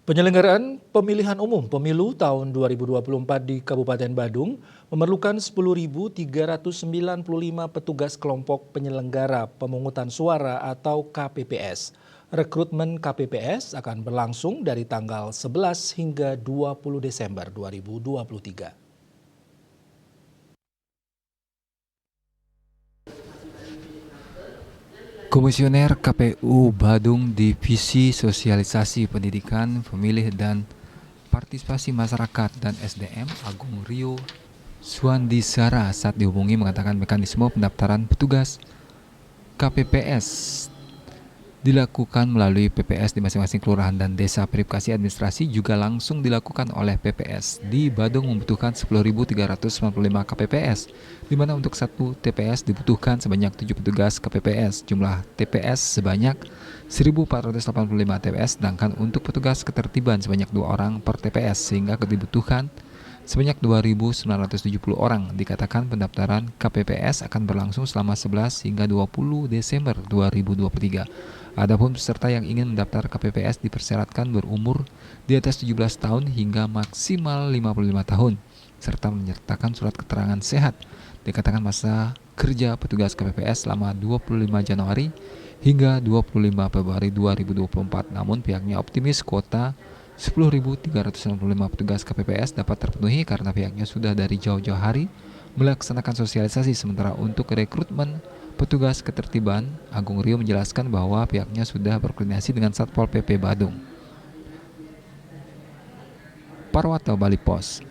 Penyelenggaraan pemilihan umum pemilu tahun 2024 di Kabupaten Badung memerlukan 10.395 petugas kelompok penyelenggara pemungutan suara atau KPPS. Rekrutmen KPPS akan berlangsung dari tanggal 11 hingga 20 Desember 2023. Komisioner KPU Badung Divisi Sosialisasi Pendidikan, Pemilih dan Partisipasi Masyarakat dan SDM Agung Rio Suandisara saat dihubungi mengatakan mekanisme pendaftaran petugas KPPS dilakukan melalui PPS di masing-masing kelurahan dan desa. Verifikasi administrasi juga langsung dilakukan oleh PPS. Di Badung membutuhkan 10.395 KPPS, di mana untuk satu TPS dibutuhkan sebanyak 7 petugas KPPS. Jumlah TPS sebanyak 1.485 TPS, sedangkan untuk petugas ketertiban sebanyak 2 orang per TPS, sehingga dibutuhkan sebanyak 2.970 orang. Dikatakan pendaftaran KPPS akan berlangsung selama 11 hingga 20 Desember 2023. Adapun peserta yang ingin mendaftar KPPS dipersyaratkan berumur di atas 17 tahun hingga maksimal 55 tahun, serta menyertakan surat keterangan sehat. Dikatakan masa kerja petugas KPPS selama 25 Januari hingga 25 Februari 2024. Namun pihaknya optimis kuota 10.365 petugas KPPS dapat terpenuhi karena pihaknya sudah dari jauh-jauh hari melaksanakan sosialisasi. Sementara untuk rekrutmen petugas ketertiban, Agung Rio menjelaskan bahwa pihaknya sudah berkoordinasi dengan Satpol PP Badung. Parwato Bali Pos.